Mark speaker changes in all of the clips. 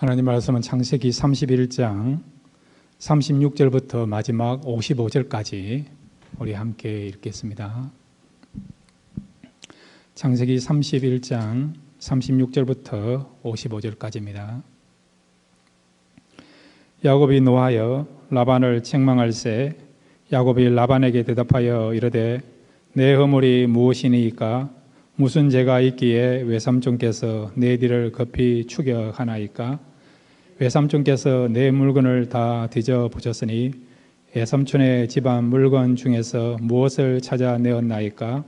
Speaker 1: 하나님 말씀은 창세기 31장 36절부터 마지막 55절까지 우리 함께 읽겠습니다. 창세기 31장 36절부터 55절까지입니다. 야곱이 노하여 라반을 책망할세 야곱이 라반에게 대답하여 이르되 내 허물이 무엇이니이까 무슨 죄가 있기에 외삼촌께서 내 뒤를 급히 추격하나이까 외삼촌께서 내 물건을 다 뒤져보셨으니 외삼촌의 집안 물건 중에서 무엇을 찾아내었나이까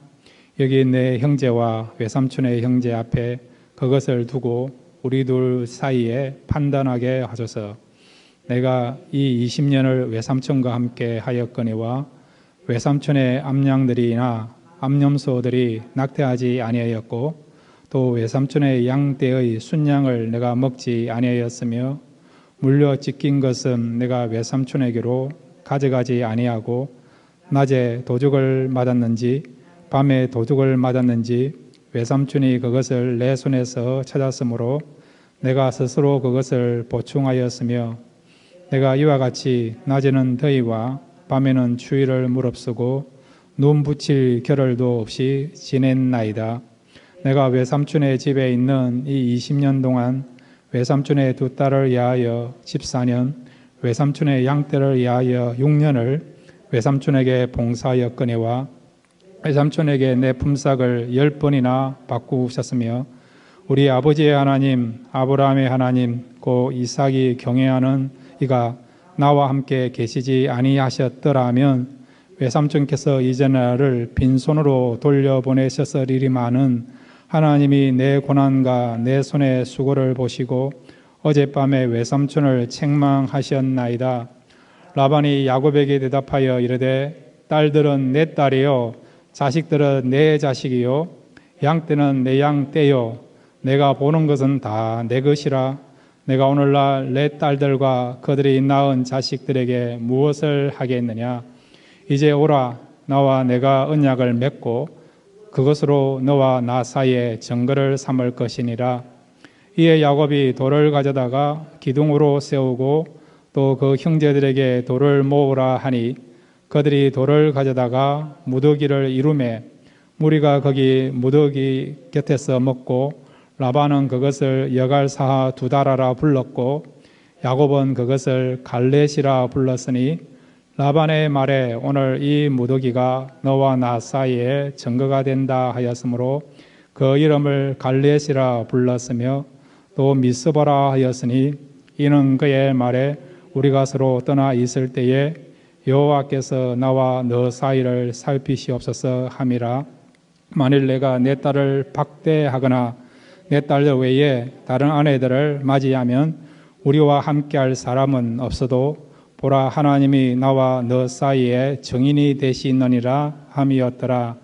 Speaker 1: 여기 내 형제와 외삼촌의 형제 앞에 그것을 두고 우리 둘 사이에 판단하게 하소서. 내가 이 20년을 외삼촌과 함께 하였거니와 외삼촌의 암양들이나 암염소들이 낙태하지 아니하였고 또 외삼촌의 양떼의 순양을 내가 먹지 아니하였으며 물려 찢긴 것은 내가 외삼촌에게로 가져가지 아니하고 낮에 도둑을 맞았는지 밤에 도둑을 맞았는지 외삼촌이 그것을 내 손에서 찾았으므로 내가 스스로 그것을 보충하였으며 내가 이와 같이 낮에는 더위와 밤에는 추위를 무릅쓰고 눈 붙일 겨를도 없이 지냈나이다. 내가 외삼촌의 집에 있는 이 20년 동안 외삼촌의 두 딸을 위하여 14년, 외삼촌의 양떼를 위하여 6년을 외삼촌에게 봉사하였거니와 외삼촌에게 내 품삯을 10번이나 바꾸셨으며 우리 아버지의 하나님, 아브라함의 하나님, 고 이삭이 경외하는 이가 나와 함께 계시지 아니하셨더라면 외삼촌께서 이제 나를 빈손으로 돌려보내셨으리마는 하나님이 내 고난과 내 손의 수고를 보시고 어젯밤에 외삼촌을 책망하셨나이다. 라반이 야곱에게 대답하여 이르되 딸들은 내 딸이요 자식들은 내 자식이요 양떼는 내 양떼요 내가 보는 것은 다 내 것이라. 내가 오늘날 내 딸들과 그들이 낳은 자식들에게 무엇을 하겠느냐. 이제 오라 나와 내가 언약을 맺고 그것으로 너와 나 사이에 증거를 삼을 것이니라. 이에 야곱이 돌을 가져다가 기둥으로 세우고 또 그 형제들에게 돌을 모으라 하니 그들이 돌을 가져다가 무더기를 이루매 무리가 거기 무더기 곁에서 먹고 라반은 그것을 여갈사하 두다라라 불렀고 야곱은 그것을 갈렛이라 불렀으니 라반의 말에 오늘 이 무더기가 너와 나 사이에 증거가 된다 하였으므로 그 이름을 갈렛이라 불렀으며 또 미스바라 하였으니 이는 그의 말에 우리가 서로 떠나 있을 때에 여호와께서 나와 너 사이를 살피시옵소서 함이라. 만일 내가 내 딸을 박대하거나 내 딸들 외에 다른 아내들을 맞이하면 우리와 함께할 사람은 없어도 보라 하나님이 나와 너 사이에 증인이 되시느니라 함이었더라.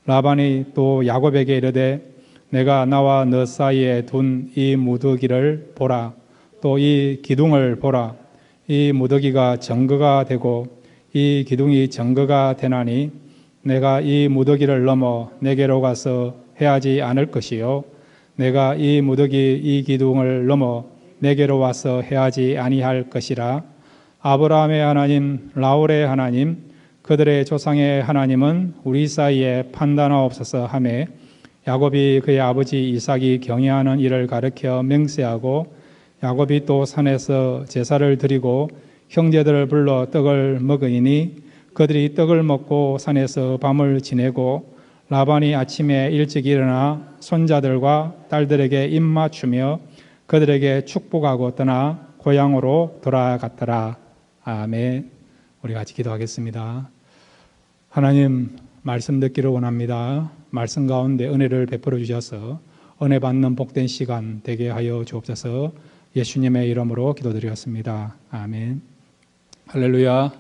Speaker 1: 라반이 또 야곱에게 이르되 내가 나와 너 사이에 둔 이 무더기를 보라. 또 이 기둥을 보라. 이 무더기가 증거가 되고 이 기둥이 증거가 되나니 내가 이 무더기를 넘어 내게로 가서 해하지 않을 것이요 내가 이 무더기 이 기둥을 넘어 내게로 와서 해하지 아니할 것이라. 아브라함의 하나님, 라울의 하나님, 그들의 조상의 하나님은 우리 사이에 판단하옵소서 하매 야곱이 그의 아버지 이삭이 경외하는 일을 가르쳐 맹세하고 야곱이 또 산에서 제사를 드리고 형제들을 불러 떡을 먹으니 그들이 떡을 먹고 산에서 밤을 지내고 라반이 아침에 일찍 일어나 손자들과 딸들에게 입맞추며 그들에게 축복하고 떠나 고향으로 돌아갔더라. 아멘. 우리 같이 기도하겠습니다. 하나님 말씀 듣기를 원합니다. 말씀 가운데 은혜를 베풀어 주셔서 은혜 받는 복된 시간 되게 하여 주옵소서. 예수님의 이름으로 기도드렸습니다. 아멘. 할렐루야.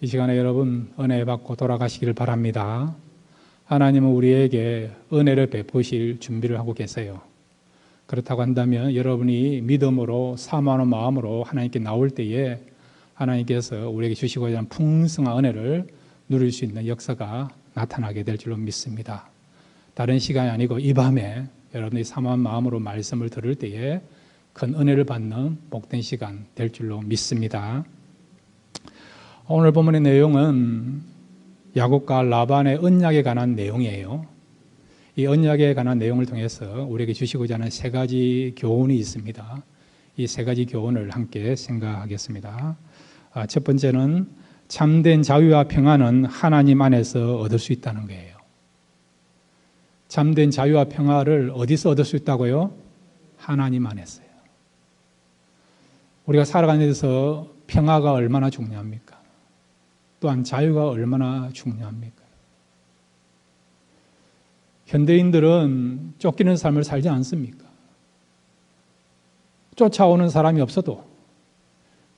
Speaker 1: 이 시간에 여러분 은혜 받고 돌아가시기를 바랍니다. 하나님은 우리에게 은혜를 베푸실 준비를 하고 계세요. 그렇다고 한다면 여러분이 믿음으로 사모하는 마음으로 하나님께 나올 때에 하나님께서 우리에게 주시고자 하는 풍성한 은혜를 누릴 수 있는 역사가 나타나게 될 줄로 믿습니다. 다른 시간이 아니고 이 밤에 여러분이 사모한 마음으로 말씀을 들을 때에 큰 은혜를 받는 복된 시간 될 줄로 믿습니다. 오늘 본문의 내용은 야곱과 라반의 언약에 관한 내용이에요. 이 언약에 관한 내용을 통해서 우리에게 주시고자 하는 세 가지 교훈이 있습니다. 이 세 가지 교훈을 함께 생각하겠습니다. 첫 번째는 참된 자유와 평안은 하나님 안에서 얻을 수 있다는 거예요. 참된 자유와 평화를 어디서 얻을 수 있다고요? 하나님 안에서요. 우리가 살아가는 데서 평화가 얼마나 중요합니까? 또한 자유가 얼마나 중요합니까? 현대인들은 쫓기는 삶을 살지 않습니까? 쫓아오는 사람이 없어도,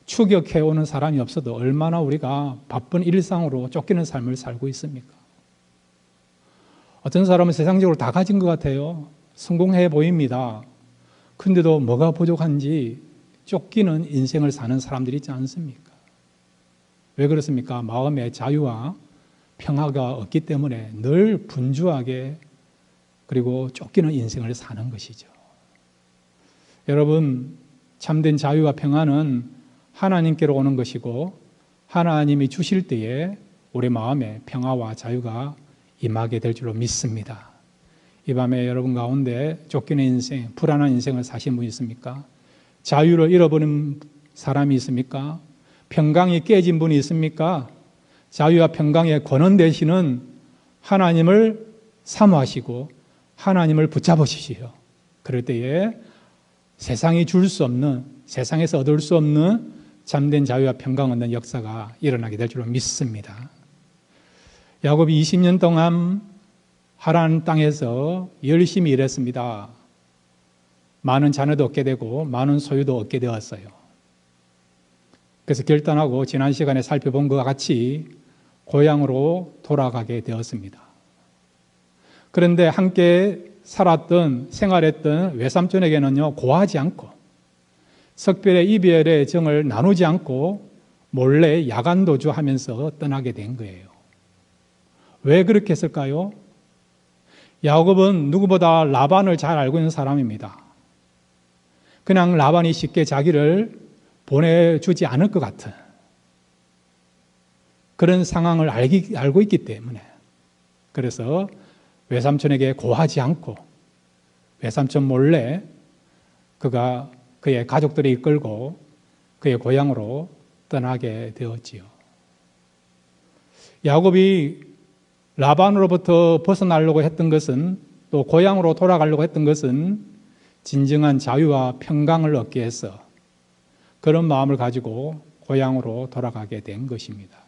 Speaker 1: 추격해오는 사람이 없어도 얼마나 우리가 바쁜 일상으로 쫓기는 삶을 살고 있습니까? 어떤 사람은 세상적으로 다 가진 것 같아요. 성공해 보입니다. 그런데도 뭐가 부족한지 쫓기는 인생을 사는 사람들이 있지 않습니까? 왜 그렇습니까? 마음의 자유와 평화가 없기 때문에 늘 분주하게 그리고 쫓기는 인생을 사는 것이죠. 여러분, 참된 자유와 평화는 하나님께로 오는 것이고 하나님이 주실 때에 우리 마음에 평화와 자유가 임하게 될 줄로 믿습니다. 이 밤에 여러분 가운데 쫓기는 인생, 불안한 인생을 사신 분이 있습니까? 자유를 잃어버린 사람이 있습니까? 평강이 깨진 분이 있습니까? 자유와 평강의 권원 되시는 하나님을 사모하시고 하나님을 붙잡으시지요. 그럴 때에 세상이 줄 수 없는, 세상에서 얻을 수 없는 참된 자유와 평강 얻는 역사가 일어나게 될 줄로 믿습니다. 야곱이 20년 동안 하란 땅에서 열심히 일했습니다. 많은 자녀도 얻게 되고 많은 소유도 얻게 되었어요. 그래서 결단하고 지난 시간에 살펴본 것과 같이 고향으로 돌아가게 되었습니다. 그런데 함께 살았던, 생활했던 외삼촌에게는요, 고하지 않고 석별의 이별의 정을 나누지 않고 몰래 야간 도주하면서 떠나게 된 거예요. 왜 그렇게 했을까요? 야곱은 누구보다 라반을 잘 알고 있는 사람입니다. 그냥 라반이 쉽게 자기를 보내주지 않을 것 같은 그런 상황을 알고 있기 때문에, 그래서 외삼촌에게 고하지 않고 외삼촌 몰래 그가 그의 가족들을 이끌고 그의 고향으로 떠나게 되었지요. 야곱이 라반으로부터 벗어나려고 했던 것은, 또 고향으로 돌아가려고 했던 것은 진정한 자유와 평강을 얻기 위해서 그런 마음을 가지고 고향으로 돌아가게 된 것입니다.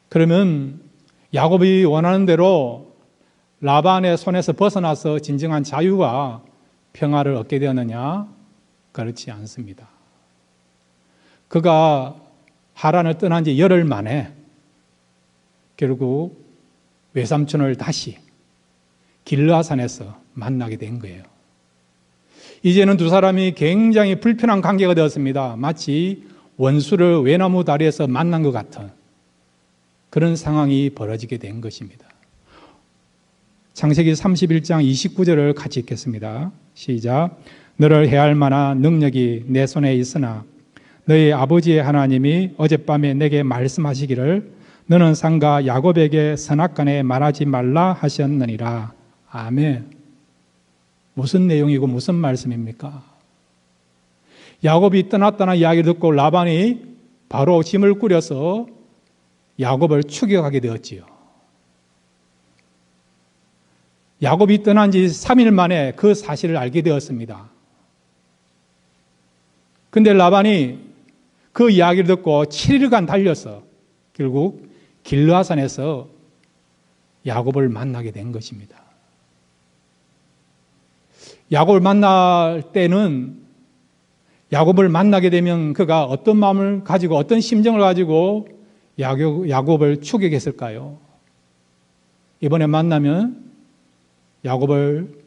Speaker 1: 그러면 야곱이 원하는 대로 라반의 손에서 벗어나서 진정한 자유와 평화를 얻게 되었느냐? 그렇지 않습니다. 그가 하란을 떠난 지 열흘 만에 결국 외삼촌을 다시 길르앗산에서 만나게 된 거예요. 이제는 두 사람이 굉장히 불편한 관계가 되었습니다. 마치 원수를 외나무 다리에서 만난 것 같은 그런 상황이 벌어지게 된 것입니다. 창세기 31장 29절을 같이 읽겠습니다. 시작. 너를 해할 만한 능력이 내 손에 있으나 너희 아버지의 하나님이 어젯밤에 내게 말씀하시기를 너는 상가 야곱에게 선악간에 말하지 말라 하셨느니라. 아멘. 무슨 내용이고 무슨 말씀입니까? 야곱이 떠났다는 이야기를 듣고 라반이 바로 짐을 꾸려서 야곱을 추격하게 되었지요. 야곱이 떠난 지 3일 만에 그 사실을 알게 되었습니다. 그런데 라반이 그 이야기를 듣고 7일간 달려서 결국 길르앗산에서 야곱을 만나게 된 것입니다. 야곱을 만날 때는, 야곱을 만나게 되면 그가 어떤 마음을 가지고 어떤 심정을 가지고 야곱을 추격했을까요? 이번에 만나면 야곱을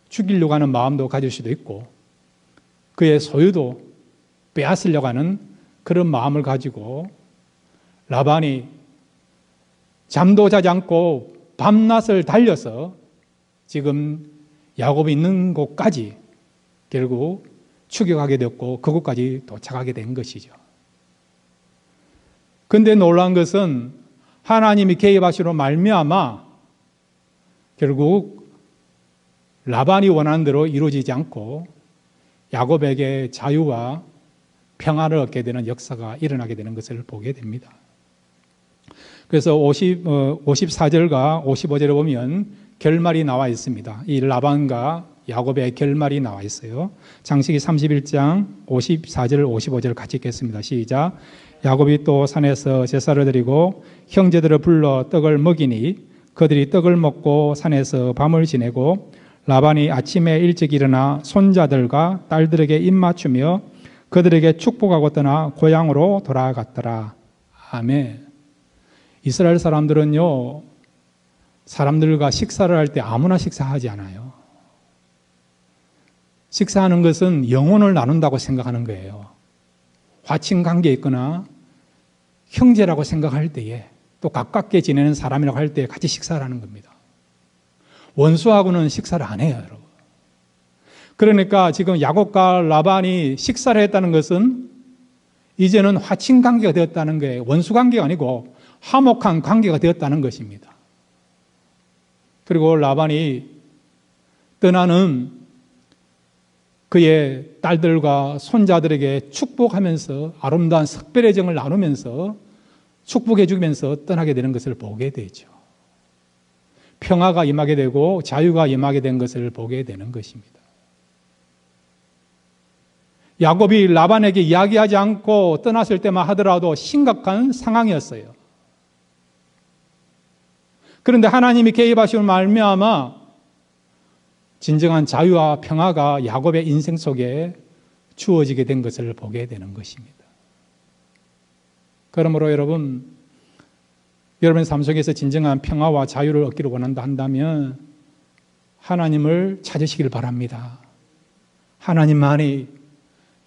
Speaker 1: 죽이려고 하는 마음도 가질 수도 있고 그의 소유도 빼앗으려고 하는 그런 마음을 가지고 라반이 잠도 자지 않고 밤낮을 달려서 지금 야곱이 있는 곳까지 결국 추격하게 됐고 그곳까지 도착하게 된 것이죠. 그런데 놀라운 것은 하나님이 개입하시로 말미암아 결국 라반이 원하는 대로 이루어지지 않고 야곱에게 자유와 평안을 얻게 되는 역사가 일어나게 되는 것을 보게 됩니다. 그래서 54절과 55절에 보면 결말이 나와 있습니다. 이 라반과 야곱의 결말이 나와 있어요. 창세기 31장 54절 55절 같이 읽겠습니다. 시작. 야곱이 또 산에서 제사를 드리고 형제들을 불러 떡을 먹이니 그들이 떡을 먹고 산에서 밤을 지내고 라반이 아침에 일찍 일어나 손자들과 딸들에게 입맞추며 그들에게 축복하고 떠나 고향으로 돌아갔더라. 아멘. 이스라엘 사람들은요, 사람들과 식사를 할 때 아무나 식사하지 않아요. 식사하는 것은 영혼을 나눈다고 생각하는 거예요. 화친 관계에 있거나 형제라고 생각할 때에 또 가깝게 지내는 사람이라고 할 때 같이 식사를 하는 겁니다. 원수하고는 식사를 안 해요, 여러분. 그러니까 지금 야곱과 라반이 식사를 했다는 것은 이제는 화친 관계가 되었다는 거예요. 원수 관계가 아니고 화목한 관계가 되었다는 것입니다. 그리고 라반이 떠나는 그의 딸들과 손자들에게 축복하면서 아름다운 특별의 정을 나누면서 축복해 주면서 떠나게 되는 것을 보게 되죠. 평화가 임하게 되고 자유가 임하게 된 것을 보게 되는 것입니다. 야곱이 라반에게 이야기하지 않고 떠났을 때만 하더라도 심각한 상황이었어요. 그런데 하나님이 개입하시는 말미암아 진정한 자유와 평화가 야곱의 인생 속에 주어지게 된 것을 보게 되는 것입니다. 그러므로 여러분 삶 속에서 진정한 평화와 자유를 얻기를 원한다 한다면 하나님을 찾으시길 바랍니다. 하나님만이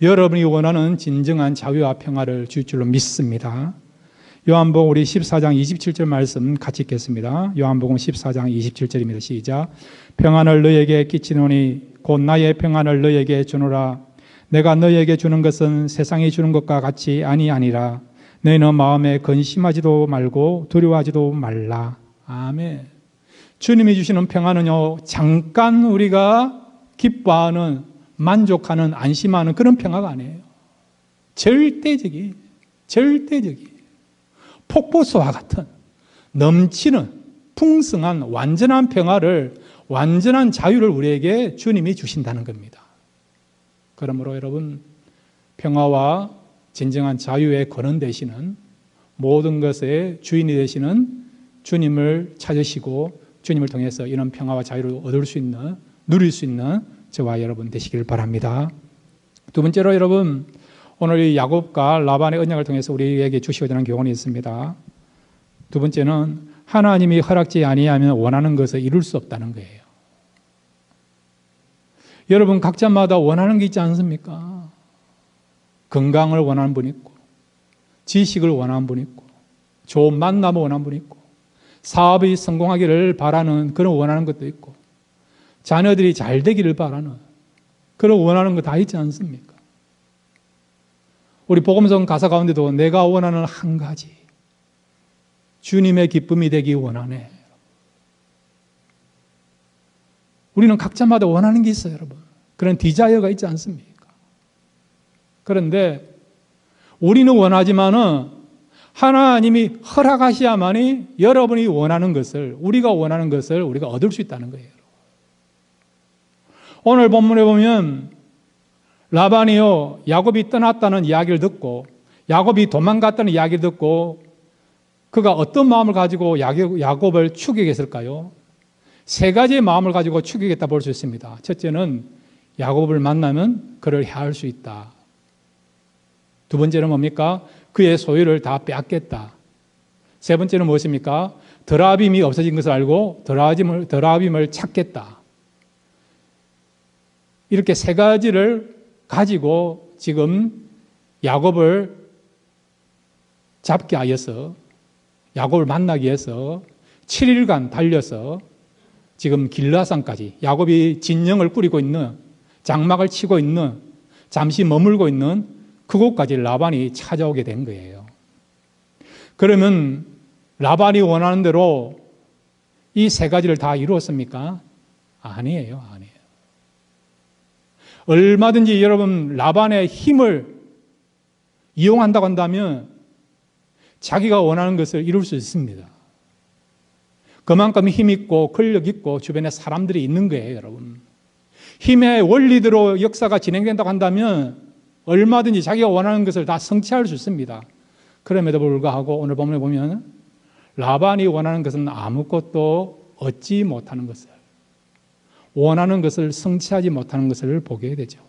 Speaker 1: 여러분이 원하는 진정한 자유와 평화를 줄 줄로 믿습니다. 요한복음 우리 14장 27절 말씀 같이 읽겠습니다. 요한복음 14장 27절입니다. 시작. 평안을 너에게 끼치노니 곧 나의 평안을 너에게 주노라. 내가 너에게 주는 것은 세상이 주는 것과 같이 아니라 너희는 마음에 근심하지도 말고 두려워하지도 말라. 아멘. 주님이 주시는 평안은요, 잠깐 우리가 기뻐하는, 만족하는, 안심하는 그런 평화가 아니에요. 절대적인 폭포수와 같은 넘치는 풍성한 완전한 평화를, 완전한 자유를 우리에게 주님이 주신다는 겁니다. 그러므로 여러분, 평화와 진정한 자유의 근원 되시는, 모든 것의 주인이 되시는 주님을 찾으시고 주님을 통해서 이런 평화와 자유를 얻을 수 있는, 누릴 수 있는 저와 여러분 되시길 바랍니다. 두 번째로 여러분, 오늘 이 야곱과 라반의 언약을 통해서 우리에게 주시고자 하는 교훈이 있습니다. 두 번째는 하나님이 허락지 아니하면 원하는 것을 이룰 수 없다는 거예요. 여러분 각자마다 원하는 게 있지 않습니까? 건강을 원하는 분이 있고, 지식을 원하는 분이 있고, 좋은 만남을 원하는 분이 있고, 사업이 성공하기를 바라는 그런 원하는 것도 있고, 자녀들이 잘 되기를 바라는 그런 원하는 거 다 있지 않습니까? 우리 복음성 가사 가운데도 내가 원하는 한 가지, 주님의 기쁨이 되기 원하네. 우리는 각자마다 원하는 게 있어요, 여러분. 그런 디자이어가 있지 않습니까? 그런데 우리는 원하지만은 하나님이 허락하셔야만이 여러분이 원하는 것을, 우리가 원하는 것을 우리가 얻을 수 있다는 거예요. 오늘 본문에 보면 라반이요, 야곱이 떠났다는 이야기를 듣고, 야곱이 도망갔다는 이야기를 듣고, 그가 어떤 마음을 가지고 야곱을 추격했을까요? 세 가지의 마음을 가지고 추격했다 볼 수 있습니다. 첫째는 야곱을 만나면 그를 해할 수 있다. 두 번째는 뭡니까? 그의 소유를 다 빼앗겠다. 세 번째는 무엇입니까? 드라빔이 없어진 것을 알고 드라빔을 찾겠다. 이렇게 세 가지를 가지고 지금 야곱을 잡게 하여서, 야곱을 만나기 위해서 7일간 달려서 지금 길라산까지, 야곱이 진영을 꾸리고 있는 장막을 치고 있는, 잠시 머물고 있는 그곳까지 라반이 찾아오게 된 거예요. 그러면 라반이 원하는 대로 이 세 가지를 다 이루었습니까? 아니에요. 얼마든지 여러분 라반의 힘을 이용한다고 한다면 자기가 원하는 것을 이룰 수 있습니다. 그만큼 힘 있고 권력 있고 주변에 사람들이 있는 거예요, 여러분. 힘의 원리대로 역사가 진행된다고 한다면 얼마든지 자기가 원하는 것을 다 성취할 수 있습니다. 그럼에도 불구하고 오늘 본문에 보면 라반이 원하는 것은 아무것도 얻지 못하는 것을, 원하는 것을 성취하지 못하는 것을 보게 되죠.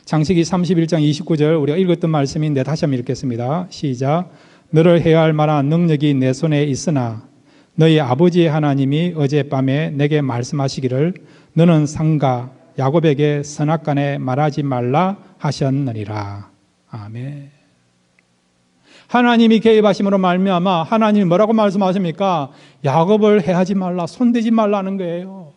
Speaker 1: 창세기 31장 29절 우리가 읽었던 말씀인데 다시 한번 읽겠습니다. 시작. 너를 해할 만한 능력이 내 손에 있으나 너희 아버지의 하나님이 어젯밤에 내게 말씀하시기를 너는 상가 야곱에게 선악간에 말하지 말라 하셨느니라. 아멘. 하나님이 개입하심으로 말미암아 하나님이 뭐라고 말씀하십니까? 야곱을 해하지 말라, 손대지 말라는 거예요.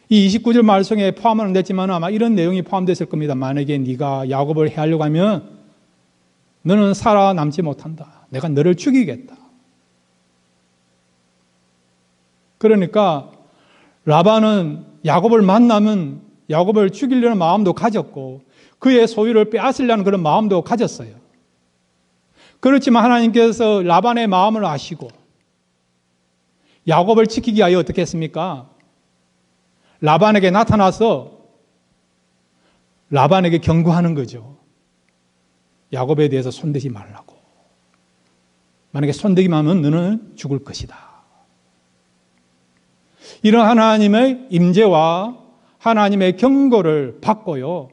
Speaker 1: 이 29절 말씀에 포함은 안 됐지만 아마 이런 내용이 포함됐을 겁니다. 만약에 네가 야곱을 해하려고 하면 너는 살아남지 못한다. 내가 너를 죽이겠다. 그러니까 라반은 야곱을 만나면 야곱을 죽이려는 마음도 가졌고 그의 소유를 빼앗으려는 그런 마음도 가졌어요. 그렇지만 하나님께서 라반의 마음을 아시고 야곱을 지키기 위하여 어떻게 했습니까? 라반에게 나타나서 라반에게 경고하는 거죠. 야곱에 대해서 손대지 말라고. 만약에 손대기만 하면 너는 죽을 것이다. 이런 하나님의 임재와 하나님의 경고를 받고요.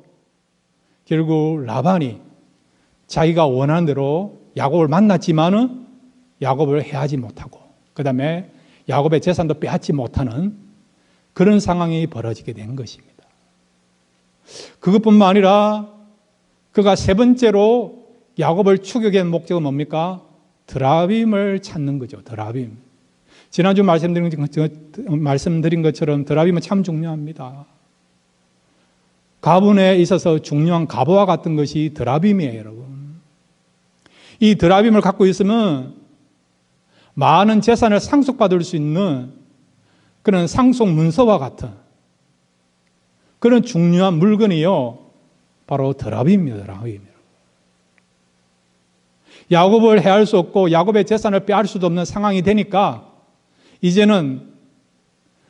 Speaker 1: 결국 라반이 자기가 원하는 대로 야곱을 만났지만은 야곱을 해하지 못하고 그 다음에 야곱의 재산도 빼앗지 못하는 그런 상황이 벌어지게 된 것입니다. 그것뿐만 아니라 그가 세 번째로 야곱을 추격한 목적은 뭡니까? 드라빔을 찾는 거죠. 드라빔. 지난주 말씀드린 것처럼 드라빔은 참 중요합니다. 가문에 있어서 중요한 가보와 같은 것이 드라빔이에요, 여러분. 이 드라빔을 갖고 있으면 많은 재산을 상속받을 수 있는 그런 상속 문서와 같은 그런 중요한 물건이요, 바로 드라빔입니다. 드라빔. 야곱을 해할 수 없고 야곱의 재산을 빼앗을 수도 없는 상황이 되니까 이제는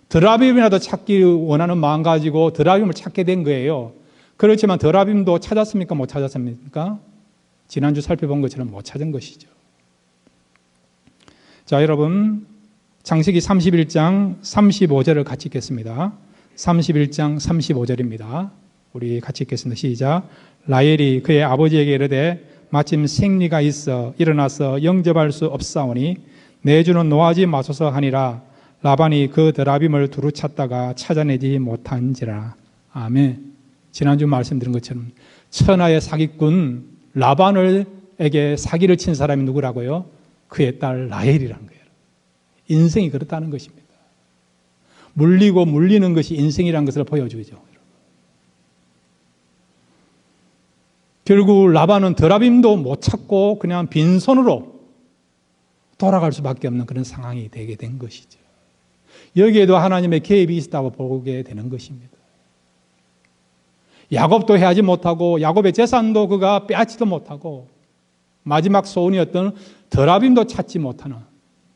Speaker 1: 드라빔이라도 찾기 원하는 마음 가지고 드라빔을 찾게 된 거예요. 그렇지만 드라빔도 찾았습니까? 못 찾았습니까? 지난주 살펴본 것처럼 못 찾은 것이죠. 자, 여러분 창세기 31장 35절을 같이 읽겠습니다. 31장 35절입니다. 우리 같이 읽겠습니다. 시작. 라헬이 그의 아버지에게 이르되 마침 생리가 있어 일어나서 영접할 수 없사오니 내 주는 노하지 마소서 하니라. 라반이 그 드라빔을 두루 찾다가 찾아내지 못한지라. 아멘. 지난주 말씀드린 것처럼 천하의 사기꾼 라반에게 사기를 친 사람이 누구라고요? 그의 딸 라헬이라는 거예요. 인생이 그렇다는 것입니다. 물리고 물리는 것이 인생이라는 것을 보여주죠. 결국 라반은 드라빔도 못 찾고 그냥 빈손으로 돌아갈 수밖에 없는 그런 상황이 되게 된 것이죠. 여기에도 하나님의 개입이 있었다고 보게 되는 것입니다. 야곱도 해하지 못하고 야곱의 재산도 그가 빼앗지도 못하고 마지막 소원이었던 드라빔도 찾지 못하는,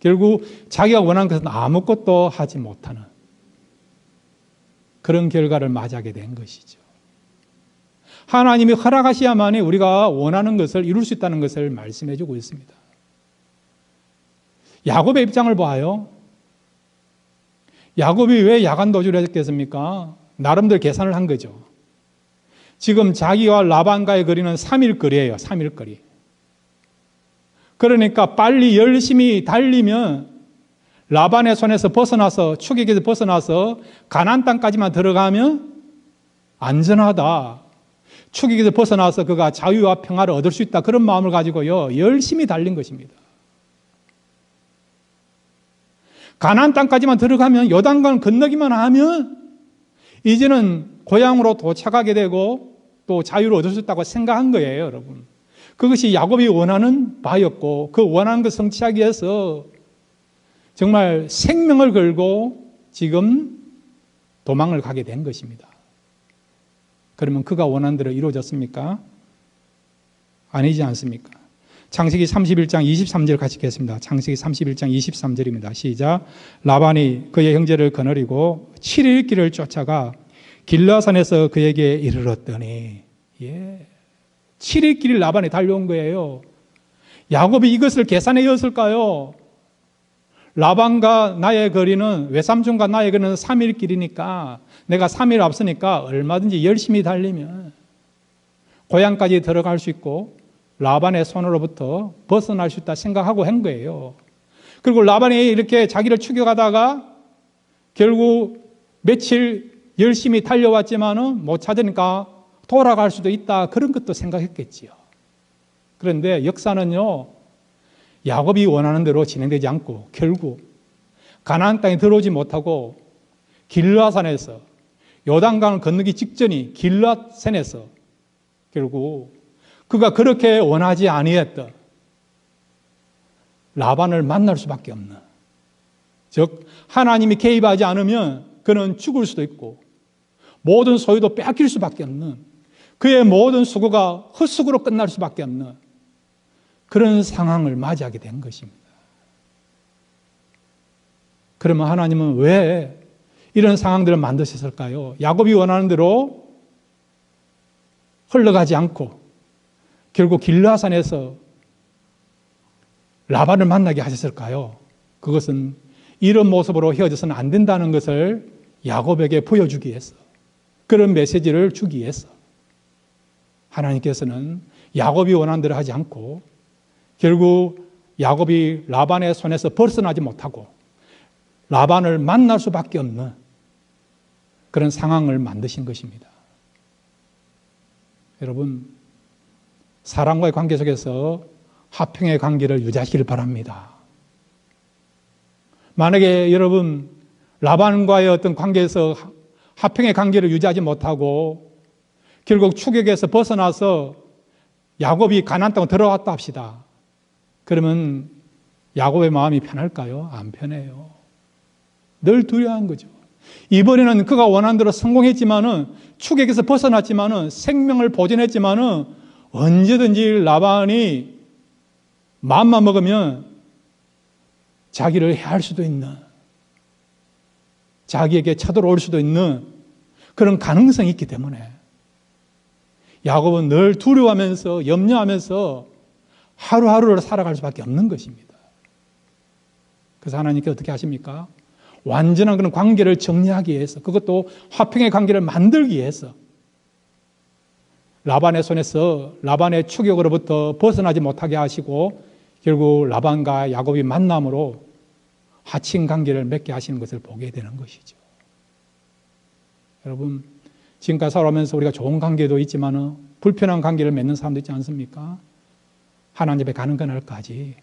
Speaker 1: 결국 자기가 원하는 것은 아무것도 하지 못하는 그런 결과를 맞이하게 된 것이죠. 하나님이 허락하셔야만이 우리가 원하는 것을 이룰 수 있다는 것을 말씀해 주고 있습니다. 야곱의 입장을 봐요. 야곱이 왜 야간 도주를 했겠습니까? 나름대로 계산을 한 거죠. 지금 자기와 라반과의 거리는 3일 거리예요. 3일 거리. 그러니까 빨리 열심히 달리면 라반의 손에서 벗어나서, 추격에서 벗어나서 가나안 땅까지만 들어가면 안전하다. 추격에서 벗어나서 그가 자유와 평화를 얻을 수 있다. 그런 마음을 가지고요, 열심히 달린 것입니다. 가나안 땅까지만 들어가면, 요단강 건너기만 하면 이제는 고향으로 도착하게 되고 또 자유를 얻을 수 있다고 생각한 거예요, 여러분. 그것이 야곱이 원하는 바였고, 그 원하는 것 성취하기 위해서 정말 생명을 걸고 지금 도망을 가게 된 것입니다. 그러면 그가 원하는 대로 이루어졌습니까? 아니지 않습니까? 창세기 31장 23절 같이 읽겠습니다. 창세기 31장 23절입니다. 시작. 라반이 그의 형제를 거느리고 7일 길을 쫓아가 길라산에서 그에게 이르렀더니, 7일 길을 라반이 달려온 거예요. 야곱이 이것을 계산해였을까요? 라반과 나의 거리는, 외삼촌과 나의 거리는 3일 길이니까 내가 3일 앞서니까 얼마든지 열심히 달리면 고향까지 들어갈 수 있고 라반의 손으로부터 벗어날 수 있다 생각하고 한 거예요. 그리고 라반이 이렇게 자기를 추격하다가 결국 며칠 열심히 달려왔지만은 못 찾으니까 돌아갈 수도 있다, 그런 것도 생각했겠지요. 그런데 역사는요, 야곱이 원하는 대로 진행되지 않고 결국 가나안 땅에 들어오지 못하고 길라산에서, 요단강을 건너기 직전이 길라산에서 결국 그가 그렇게 원하지 아니했던 라반을 만날 수밖에 없는, 즉 하나님이 개입하지 않으면 그는 죽을 수도 있고 모든 소유도 빼앗길 수밖에 없는, 그의 모든 수고가 헛수고로 끝날 수밖에 없는 그런 상황을 맞이하게 된 것입니다. 그러면 하나님은 왜 이런 상황들을 만드셨을까요? 야곱이 원하는 대로 흘러가지 않고 결국 길라산에서 라반을 만나게 하셨을까요? 그것은 이런 모습으로 헤어져서는 안 된다는 것을 야곱에게 보여주기 위해서, 그런 메시지를 주기 위해서 하나님께서는 야곱이 원하는 대로 하지 않고 결국 야곱이 라반의 손에서 벗어나지 못하고 라반을 만날 수밖에 없는 그런 상황을 만드신 것입니다. 여러분, 사람과의 관계 속에서 화평의 관계를 유지하시길 바랍니다. 만약에 여러분 라반과의 어떤 관계에서 화평의 관계를 유지하지 못하고 결국 추격에서 벗어나서 야곱이 가나안 땅으로 들어갔다 합시다. 그러면 야곱의 마음이 편할까요? 안 편해요. 늘 두려워한 거죠. 이번에는 그가 원하는 대로 성공했지만은, 추격에서 벗어났지만은, 생명을 보존했지만은 언제든지 라반이 마음만 먹으면 자기를 해할 수도 있는, 자기에게 쳐들어올 수도 있는 그런 가능성이 있기 때문에 야곱은 늘 두려워하면서 염려하면서 하루하루를 살아갈 수밖에 없는 것입니다. 그래서 하나님께 어떻게 하십니까? 완전한 그런 관계를 정리하기 위해서, 그것도 화평의 관계를 만들기 위해서 라반의 손에서, 라반의 추격으로부터 벗어나지 못하게 하시고 결국 라반과 야곱이 만남으로 하친 관계를 맺게 하시는 것을 보게 되는 것이죠. 여러분, 지금까지 살아오면서 우리가 좋은 관계도 있지만 불편한 관계를 맺는 사람도 있지 않습니까? 하나님 앞에 가는 그날까지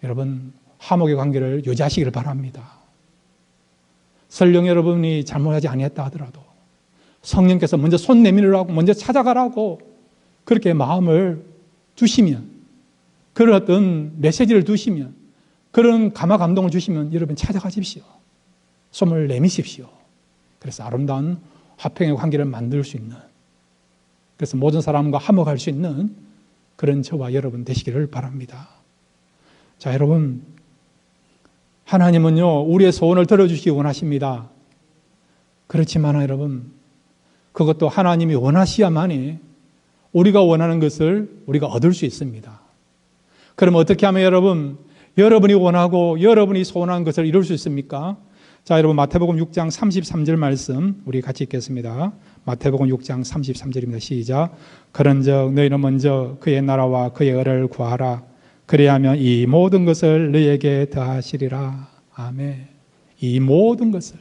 Speaker 1: 여러분 화목의 관계를 유지하시기를 바랍니다. 설령 여러분이 잘못하지 아니했다 하더라도 성령께서 먼저 손 내밀으라고, 먼저 찾아가라고 그렇게 마음을 주시면, 그런 어떤 메시지를 주시면, 그런 감화 감동을 주시면 여러분 찾아가십시오. 손을 내미십시오. 그래서 아름다운 화평의 관계를 만들 수 있는, 그래서 모든 사람과 화목할 수 있는 그런 저와 여러분 되시기를 바랍니다. 자, 여러분, 하나님은요 우리의 소원을 들어주시기 원하십니다. 그렇지만 여러분, 그것도 하나님이 원하셔야만이 우리가 원하는 것을 우리가 얻을 수 있습니다. 그럼 어떻게 하면 여러분이 원하고 여러분이 소원한 것을 이룰 수 있습니까? 자, 여러분 마태복음 6장 33절 말씀 우리 같이 읽겠습니다. 마태복음 6장 33절입니다. 시작. 그런즉 너희는 먼저 그의 나라와 그의 의를 구하라. 그래야면 이 모든 것을 너희에게 더하시리라. 아멘. 이 모든 것을,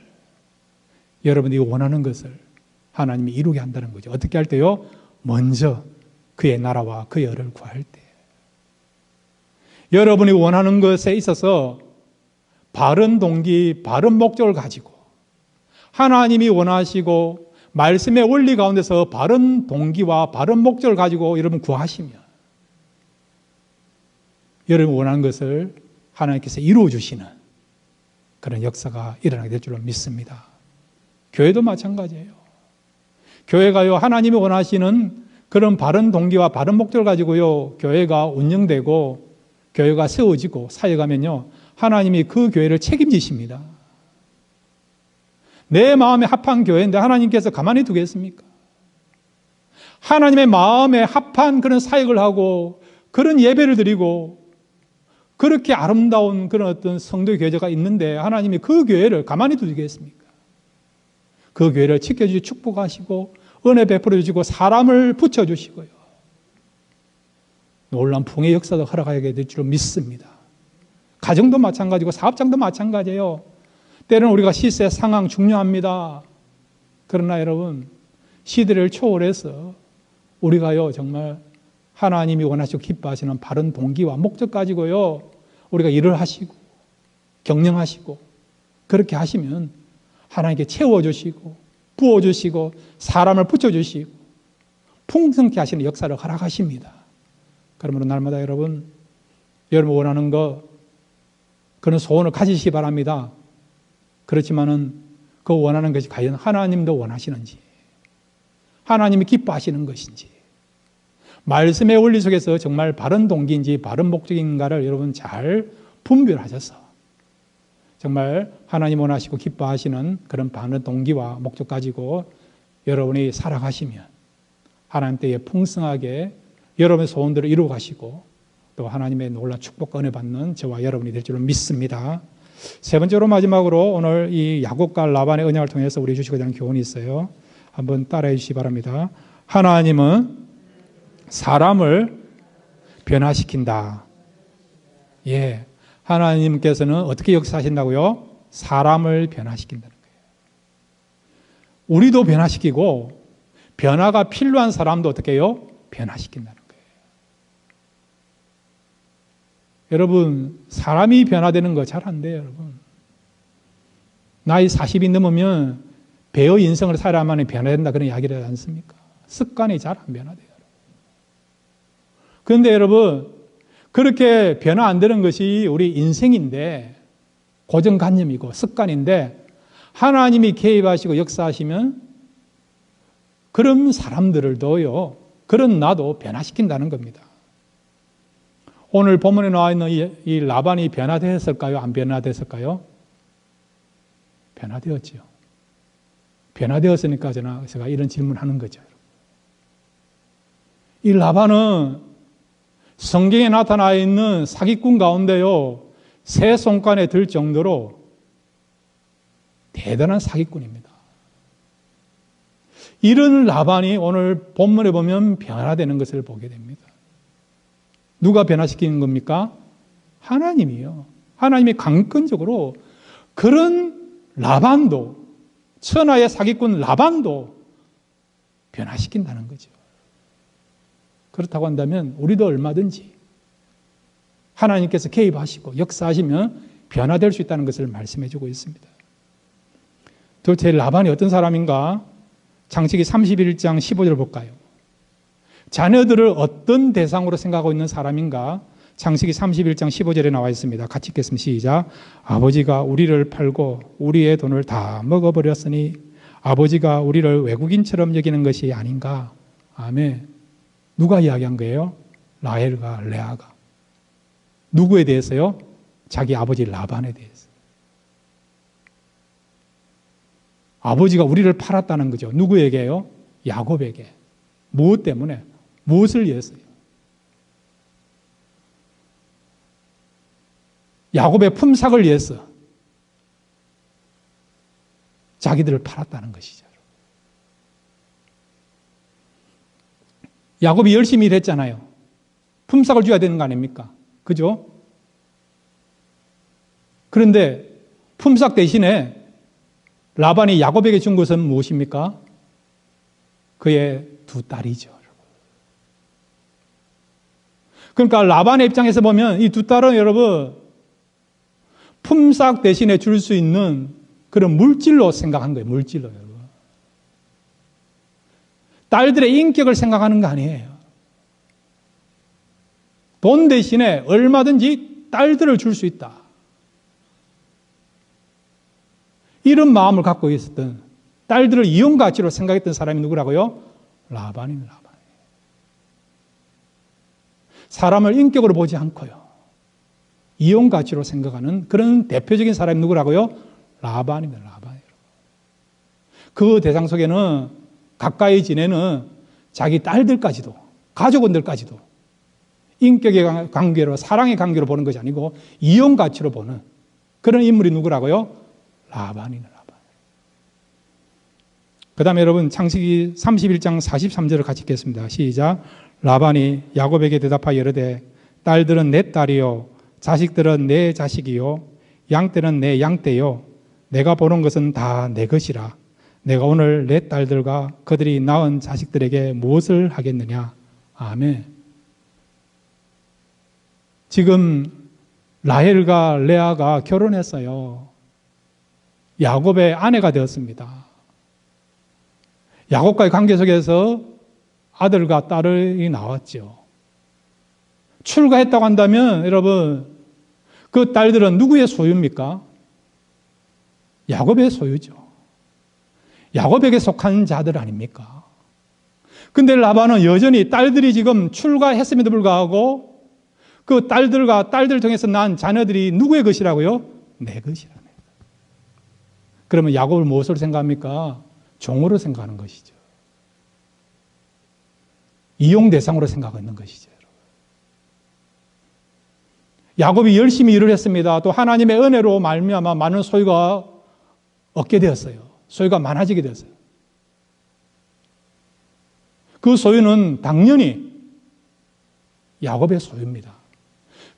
Speaker 1: 여러분이 원하는 것을 하나님이 이루게 한다는 거죠. 어떻게 할 때요? 먼저 그의 나라와 그의 의를 구할 때. 여러분이 원하는 것에 있어서 바른 동기, 바른 목적을 가지고 하나님이 원하시고 말씀의 원리 가운데서 바른 동기와 바른 목적을 가지고 여러분 구하시면 여러분 원하는 것을 하나님께서 이루어 주시는 그런 역사가 일어나게 될 줄로 믿습니다. 교회도 마찬가지예요. 교회가요, 하나님이 원하시는 그런 바른 동기와 바른 목적을 가지고요, 교회가 운영되고 교회가 세워지고 사역하면요, 하나님이 그 교회를 책임지십니다. 내 마음에 합한 교회인데 하나님께서 가만히 두겠습니까? 하나님의 마음에 합한 그런 사역을 하고 그런 예배를 드리고 그렇게 아름다운 그런 어떤 성도 교회가 있는데 하나님이 그 교회를 가만히 두시겠습니까? 그 교회를 지켜주시고 축복하시고 은혜 베풀어 주시고 사람을 붙여주시고요, 놀라운 풍의 역사도 허락하게 될 줄 믿습니다. 가정도 마찬가지고 사업장도 마찬가지예요. 때로는 우리가 시세 상황 중요합니다. 그러나 여러분, 시대를 초월해서 우리가요, 정말 하나님이 원하시고 기뻐하시는 바른 동기와 목적 가지고요, 우리가 일을 하시고 경영하시고 그렇게 하시면 하나님께 채워주시고 부어주시고 사람을 붙여주시고 풍성케 하시는 역사를 허락하십니다. 그러므로 날마다 여러분 원하는 거, 그런 소원을 가지시기 바랍니다. 그렇지만은 그 원하는 것이 과연 하나님도 원하시는지, 하나님이 기뻐하시는 것인지, 말씀의 원리 속에서 정말 바른 동기인지 바른 목적인가를 여러분 잘 분별하셔서 정말 하나님 원하시고 기뻐하시는 그런 바른 동기와 목적 가지고 여러분이 살아가시면 하나님 때에 풍성하게 여러분의 소원들을 이루어 가시고 또 하나님의 놀라운 축복과 은혜 받는 저와 여러분이 될 줄로 믿습니다. 세 번째로 마지막으로 오늘 이 야곱과 라반의 언약을 통해서 우리 주시고자 하는 교훈이 있어요. 한번 따라해 주시기 바랍니다. 하나님은 사람을 변화시킨다. 예, 하나님께서는 어떻게 역사하신다고요? 사람을 변화시킨다는 거예요. 우리도 변화시키고 변화가 필요한 사람도 어떻게 해요? 변화시킨다는 거예요. 여러분, 사람이 변화되는 거 잘 안 돼요, 여러분. 나이 40이 넘으면 배의 인생을 살아야만 변화된다 그런 이야기를 하지 않습니까? 습관이 잘 안 변화돼요. 그런데 여러분, 그렇게 변화 안 되는 것이 우리 인생인데, 고정관념이고 습관인데 하나님이 개입하시고 역사하시면 그런 사람들도요, 그런 나도 변화시킨다는 겁니다. 오늘 본문에 나와 있는 이 라반이 변화되었을까요? 안 변화됐을까요? 변화되었지요. 변화되었으니까 제가 이런 질문하는 거죠. 이 라반은 성경에 나타나 있는 사기꾼 가운데요, 세 손간에 들 정도로 대단한 사기꾼입니다. 이런 라반이 오늘 본문에 보면 변화되는 것을 보게 됩니다. 누가 변화시키는 겁니까? 하나님이요. 하나님이 강권적으로 그런 라반도, 천하의 사기꾼 라반도 변화시킨다는 거죠. 그렇다고 한다면 우리도 얼마든지 하나님께서 개입하시고 역사하시면 변화될 수 있다는 것을 말씀해 주고 있습니다. 도대체 라반이 어떤 사람인가? 창세기 31장 15절을 볼까요? 자녀들을 어떤 대상으로 생각하고 있는 사람인가? 창세기 31장 15절에 나와 있습니다. 같이 읽겠습니다. 시작. 아버지가 우리를 팔고 우리의 돈을 다 먹어버렸으니 아버지가 우리를 외국인처럼 여기는 것이 아닌가? 아멘. 누가 이야기한 거예요? 라헬과 레아가. 누구에 대해서요? 자기 아버지 라반에 대해서. 아버지가 우리를 팔았다는 거죠. 누구에게요? 야곱에게. 무엇 때문에? 무엇을 위해서요? 야곱의 품삯을 위해서 자기들을 팔았다는 것이죠. 야곱이 열심히 일했잖아요. 품삯을 줘야 되는 거 아닙니까? 그죠? 그런데 품삯 대신에 라반이 야곱에게 준 것은 무엇입니까? 그의 두 딸이죠. 그러니까 라반의 입장에서 보면 이 두 딸은 여러분 품삯 대신에 줄 수 있는 그런 물질로 생각한 거예요. 물질로. 여러분. 딸들의 인격을 생각하는 거 아니에요. 돈 대신에 얼마든지 딸들을 줄 수 있다. 이런 마음을 갖고 있었던, 딸들을 이용 가치로 생각했던 사람이 누구라고요? 라반입니다. 라반. 사람을 인격으로 보지 않고요, 이용 가치로 생각하는 그런 대표적인 사람이 누구라고요? 라반입니다. 라반. 그 대상 속에는 가까이 지내는 자기 딸들까지도, 가족원들까지도 인격의 관계로, 사랑의 관계로 보는 것이 아니고 이용 가치로 보는 그런 인물이 누구라고요? 라반이네. 라반. 그 다음에 여러분 창세기 31장 43절을 같이 읽겠습니다. 시작. 라반이 야곱에게 대답하여 이르되 딸들은 내 딸이요 자식들은 내 자식이요 양떼는 내 양떼요 내가 보는 것은 다 내 것이라. 내가 오늘 내 딸들과 그들이 낳은 자식들에게 무엇을 하겠느냐. 아멘. 지금 라헬과 레아가 결혼했어요. 야곱의 아내가 되었습니다. 야곱과의 관계 속에서 아들과 딸이 나왔죠. 출가했다고 한다면 여러분, 그 딸들은 누구의 소유입니까? 야곱의 소유죠. 야곱에게 속한 자들 아닙니까? 근데 라반은 여전히 딸들이 지금 출가했음에도 불구하고 그 딸들과 딸들 통해서 난 자녀들이 누구의 것이라고요? 내 것이라네. 그러면 야곱을 무엇으로 생각합니까? 종으로 생각하는 것이죠. 이용 대상으로 생각하는 것이죠. 야곱이 열심히 일을 했습니다. 또 하나님의 은혜로 말미암아 많은 소유가 얻게 되었어요. 소유가 많아지게 되었어요. 그 소유는 당연히 야곱의 소유입니다.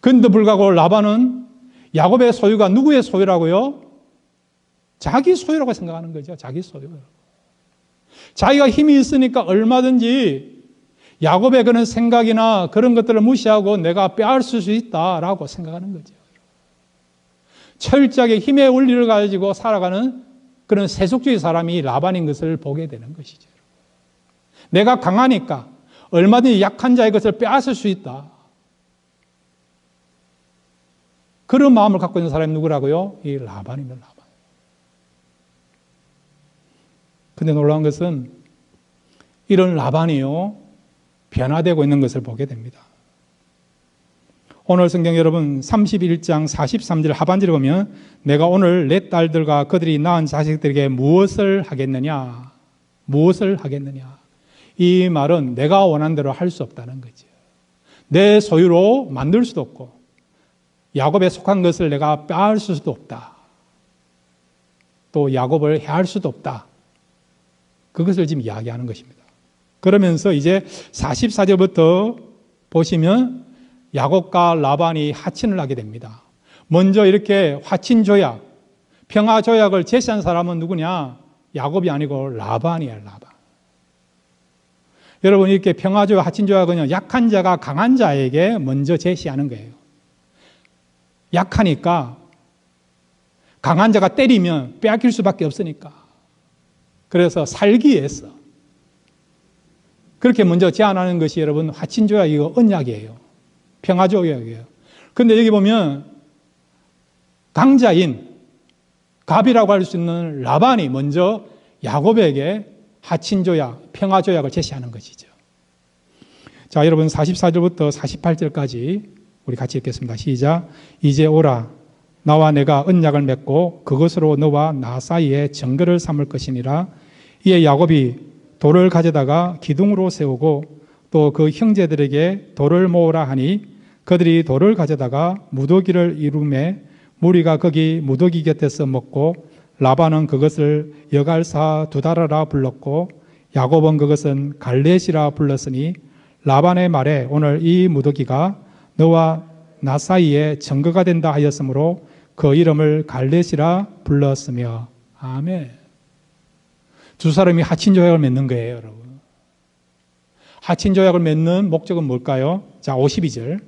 Speaker 1: 그런데 불구하고 라반은 야곱의 소유가 누구의 소유라고요? 자기 소유라고 생각하는 거죠. 자기 소유. 자기가 힘이 있으니까 얼마든지 야곱의 그런 생각이나 그런 것들을 무시하고 내가 빼앗을 수 있다라고 생각하는 거죠. 철저하게 힘의 원리를 가지고 살아가는 그런 세속주의 사람이 라반인 것을 보게 되는 것이죠. 내가 강하니까 얼마든지 약한 자의 것을 빼앗을 수 있다. 그런 마음을 갖고 있는 사람이 누구라고요? 이 라반입니다. 라반. 근데 놀라운 것은 이런 라반이요, 변화되고 있는 것을 보게 됩니다. 오늘 성경 여러분 31장 43절 하반절에 보면 내가 오늘 내 딸들과 그들이 낳은 자식들에게 무엇을 하겠느냐. 무엇을 하겠느냐. 이 말은 내가 원하는 대로 할 수 없다는 거죠. 내 소유로 만들 수도 없고 야곱에 속한 것을 내가 빼앗을 수도 없다. 또 야곱을 해할 수도 없다. 그것을 지금 이야기하는 것입니다. 그러면서 이제 44절부터 보시면 야곱과 라반이 하친을 하게 됩니다. 먼저 이렇게 화친조약, 평화조약을 제시한 사람은 누구냐? 야곱이 아니고 라반이에요. 라반. 여러분, 이렇게 평화조약, 화친조약은요, 약한 자가 강한 자에게 먼저 제시하는 거예요. 약하니까 강한 자가 때리면 빼앗길 수밖에 없으니까. 그래서 살기 위해서 그렇게 먼저 제안하는 것이 여러분 화친조약이고 언약이에요. 평화조약이에요. 그런데 여기 보면 강자인 갑이라고 할 수 있는 라반이 먼저 야곱에게 화친조약, 평화조약을 제시하는 것이죠. 자, 여러분 44절부터 48절까지 우리 같이 읽겠습니다. 시작. 이제 오라. 나와 내가 언약을 맺고 그것으로 너와 나 사이에 증거를 삼을 것이니라. 이에 야곱이 돌을 가져다가 기둥으로 세우고 또 그 형제들에게 돌을 모으라 하니 그들이 돌을 가져다가 무더기를 이루매 무리가 거기 무더기 곁에서 먹고 라반은 그것을 여갈사 두다라라 불렀고 야곱은 그것은 갈렛이라 불렀으니 라반의 말에 오늘 이 무더기가 너와 나 사이에 증거가 된다 하였으므로 그 이름을 갈렛이라 불렀으며. 아멘. 두 사람이 하친조약을 맺는 거예요, 여러분. 하친조약을 맺는 목적은 뭘까요? 자, 52절.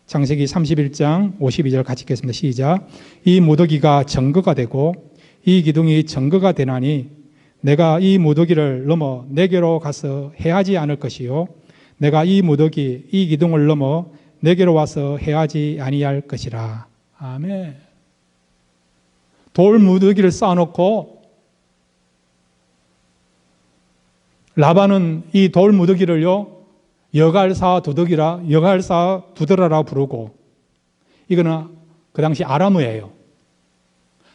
Speaker 1: 창세기 31장 52절 같이 읽겠습니다. 시작. 이 무더기가 정거가 되고 이 기둥이 정거가 되나니 내가 이 무더기를 넘어 내게로 가서 해하지 않을 것이요 내가 이 무더기 이 기둥을 넘어 내게로 와서 해하지 아니할 것이라. 아멘. 돌 무더기를 쌓아놓고 라반은 이 돌 무더기를요 여갈사 두더라라 부르고, 이거는 그 당시 아람어예요.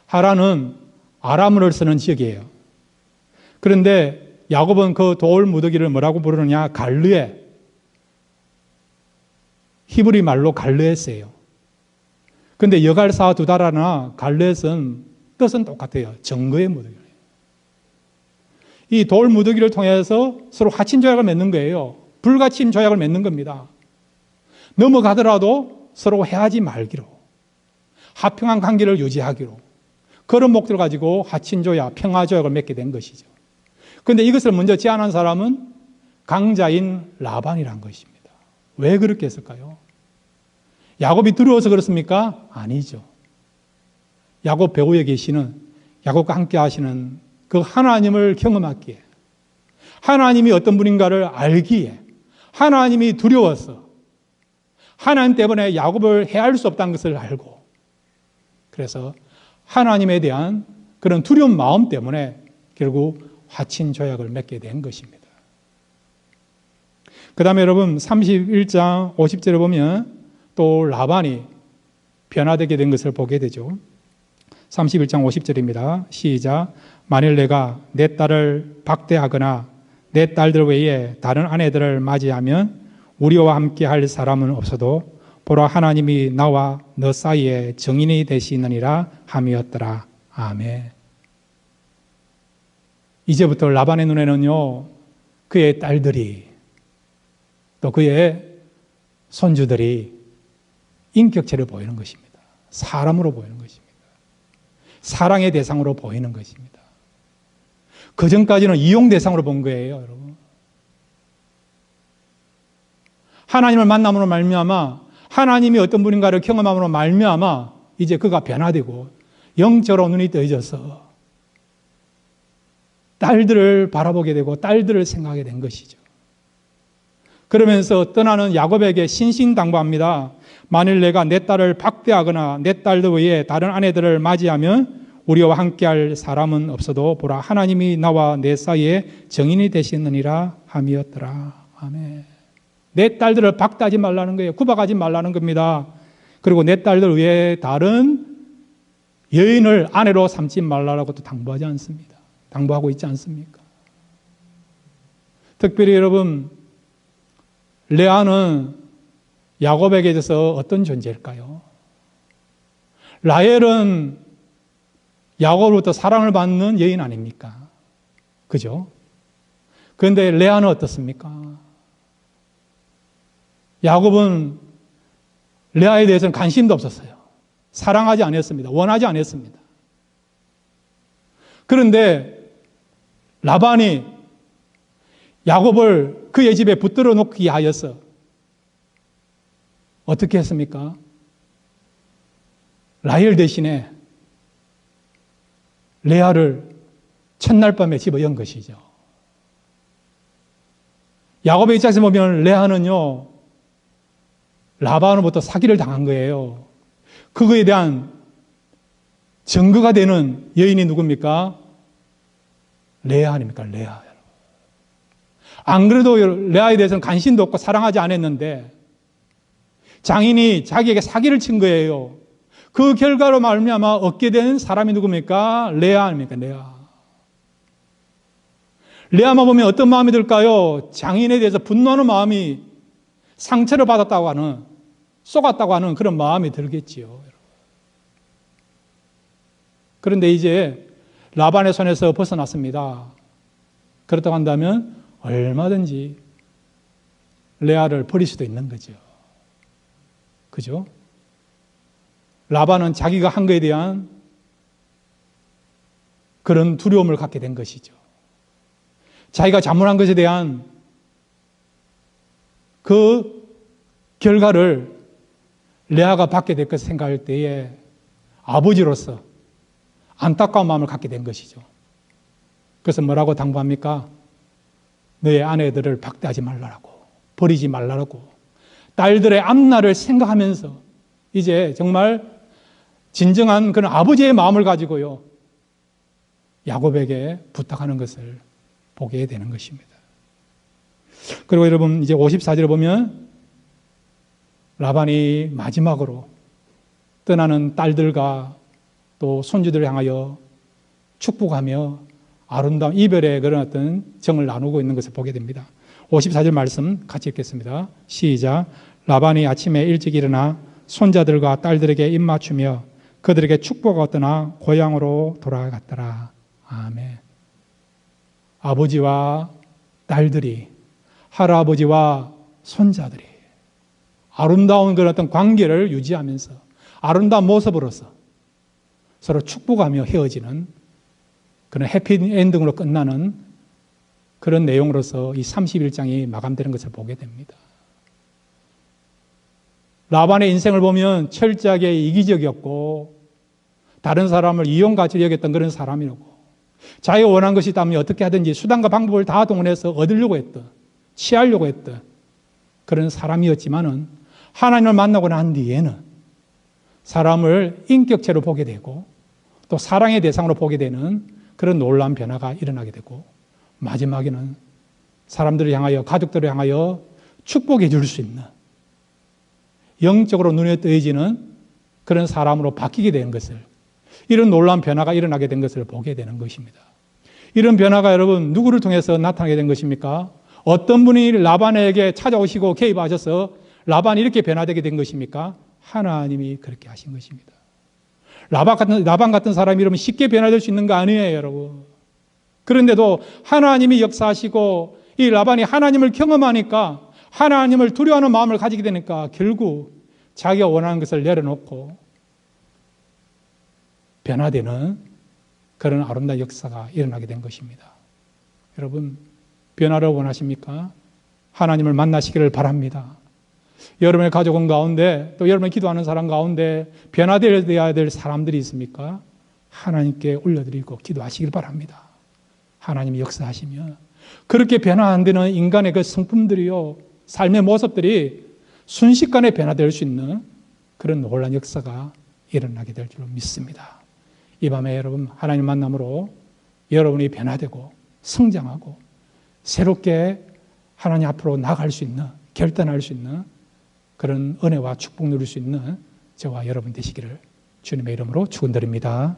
Speaker 1: 하란은 아람어를 쓰는 지역이에요. 그런데 야곱은 그 돌 무더기를 뭐라고 부르느냐? 갈르에, 히브리 말로 갈르에스예요. 그런데 여갈사 두다라나 갈르에스는 뜻은 똑같아요. 정거의 무더기. 이 돌 무더기를 통해서 서로 화친 조약을 맺는 거예요. 불가침 조약을 맺는 겁니다. 넘어가더라도 서로 해하지 말기로, 화평한 관계를 유지하기로, 그런 목적을 가지고 화친 조약, 평화 조약을 맺게 된 것이죠. 그런데 이것을 먼저 제안한 사람은 강자인 라반이란 것입니다. 왜 그렇게 했을까요? 야곱이 두려워서 그렇습니까? 아니죠. 야곱 배후에 계시는, 야곱과 함께 하시는 그 하나님을 경험하기에, 하나님이 어떤 분인가를 알기에, 하나님이 두려워서 하나님 때문에 야곱을 해할 수 없다는 것을 알고, 그래서 하나님에 대한 그런 두려운 마음 때문에 결국 화친 조약을 맺게 된 것입니다. 그 다음에 여러분 31장 50절에 보면 또 라반이 변화되게 된 것을 보게 되죠. 31장 50절입니다. 시작. 만일 내가 내 딸을 박대하거나 내 딸들 외에 다른 아내들을 맞이하면 우리와 함께 할 사람은 없어도 보라 하나님이 나와 너 사이에 정인이 되시느니라 함이었더라. 아멘. 이제부터 라반의 눈에는요, 그의 딸들이 또 그의 손주들이 인격체를 보이는 것입니다. 사람으로 보이는 것입니다. 사랑의 대상으로 보이는 것입니다. 그 전까지는 이용 대상으로 본 거예요, 여러분. 하나님을 만남으로 말미암아, 하나님이 어떤 분인가를 경험함으로 말미암아 이제 그가 변화되고 영적으로 눈이 떠져서 딸들을 바라보게 되고 딸들을 생각하게 된 것이죠. 그러면서 떠나는 야곱에게 신신당부합니다. 만일 내가 내 딸을 박대하거나 내 딸들 외에 다른 아내들을 맞이하면 우리와 함께할 사람은 없어도 보라 하나님이 나와 내 사이에 정인이 되시느니라 함이었더라. 아멘. 내 딸들을 박대하지 말라는 거예요. 구박하지 말라는 겁니다. 그리고 내 딸들 외에 다른 여인을 아내로 삼지 말라고 또 당부하지 않습니다. 당부하고 있지 않습니까? 특별히 여러분, 레아는 야곱에게 있어서 어떤 존재일까요? 라헬은 야곱으로부터 사랑을 받는 여인 아닙니까? 그죠? 그런데 레아는 어떻습니까? 야곱은 레아에 대해서는 관심도 없었어요. 사랑하지 않았습니다. 원하지 않았습니다. 그런데 라반이 야곱을 그의 집에 붙들어 놓기 하여서 어떻게 했습니까? 라헬 대신에 레아를 첫날 밤에 집어연 것이죠. 야곱의 입장에서 보면 레아는요, 라반으로부터 사기를 당한 거예요. 그거에 대한 증거가 되는 여인이 누굽니까? 레아 아닙니까? 레아. 안 그래도 레아에 대해서는 관심도 없고 사랑하지 않았는데 장인이 자기에게 사기를 친 거예요. 그 결과로 말미암아 얻게 된 사람이 누굽니까? 레아 아닙니까? 레아. 레아만 보면 어떤 마음이 들까요? 장인에 대해서 분노하는 마음이, 상처를 받았다고 하는, 쏘갔다고 하는 그런 마음이 들겠지요. 그런데 이제 라반의 손에서 벗어났습니다. 그렇다고 한다면 얼마든지 레아를 버릴 수도 있는 거죠. 그죠? 라반은 자기가 한 것에 대한 그런 두려움을 갖게 된 것이죠. 자기가 잘못한 것에 대한 그 결과를 레아가 받게 될 것을 생각할 때에 아버지로서 안타까운 마음을 갖게 된 것이죠. 그래서 뭐라고 당부합니까? 너의 아내들을 박대하지 말라고, 버리지 말라고, 딸들의 앞날을 생각하면서 이제 정말 진정한 그런 아버지의 마음을 가지고요, 야곱에게 부탁하는 것을 보게 되는 것입니다. 그리고 여러분, 이제 54절을 보면 라반이 마지막으로 떠나는 딸들과 또 손주들을 향하여 축복하며 아름다운 이별의 그런 어떤 정을 나누고 있는 것을 보게 됩니다. 54절 말씀 같이 읽겠습니다. 시작. 라반이 아침에 일찍 일어나 손자들과 딸들에게 입맞추며 그들에게 축복하고 떠나 고향으로 돌아갔더라. 아멘. 아버지와 딸들이, 할아버지와 손자들이 아름다운 그런 어떤 관계를 유지하면서 아름다운 모습으로서 서로 축복하며 헤어지는 그런 해피엔딩으로 끝나는 그런 내용으로서 이 31장이 마감되는 것을 보게 됩니다. 라반의 인생을 보면 철저하게 이기적이었고 다른 사람을 이용같이 여겼던 그런 사람이라고, 자기가 원한 것이 있다면 어떻게 하든지 수단과 방법을 다 동원해서 얻으려고 했던, 취하려고 했던 그런 사람이었지만은 하나님을 만나고 난 뒤에는 사람을 인격체로 보게 되고 또 사랑의 대상으로 보게 되는 그런 놀라운 변화가 일어나게 되고, 마지막에는 사람들을 향하여, 가족들을 향하여 축복해 줄 수 있는, 영적으로 눈에 띄어지는 그런 사람으로 바뀌게 되는 것을, 이런 놀라운 변화가 일어나게 된 것을 보게 되는 것입니다. 이런 변화가 여러분 누구를 통해서 나타나게 된 것입니까? 어떤 분이 라반에게 찾아오시고 개입하셔서 라반이 이렇게 변화되게 된 것입니까? 하나님이 그렇게 하신 것입니다. 라반 같은 사람이 이러면 쉽게 변화될 수 있는 거 아니에요, 여러분. 그런데도 하나님이 역사하시고 이 라반이 하나님을 경험하니까, 하나님을 두려워하는 마음을 가지게 되니까 결국 자기가 원하는 것을 내려놓고 변화되는 그런 아름다운 역사가 일어나게 된 것입니다. 여러분, 변화를 원하십니까? 하나님을 만나시기를 바랍니다. 여러분의 가족은 가운데, 또 여러분이 기도하는 사람 가운데 변화되어야 될 사람들이 있습니까? 하나님께 올려드리고 기도하시길 바랍니다. 하나님이 역사하시면 그렇게 변화 안 되는 인간의 그 성품들이요, 삶의 모습들이 순식간에 변화될 수 있는 그런 놀라운 역사가 일어나게 될 줄로 믿습니다. 이 밤에 여러분, 하나님 만남으로 여러분이 변화되고 성장하고 새롭게 하나님 앞으로 나아갈 수 있는, 결단할 수 있는 그런 은혜와 축복 누릴 수 있는 저와 여러분 되시기를 주님의 이름으로 축원드립니다.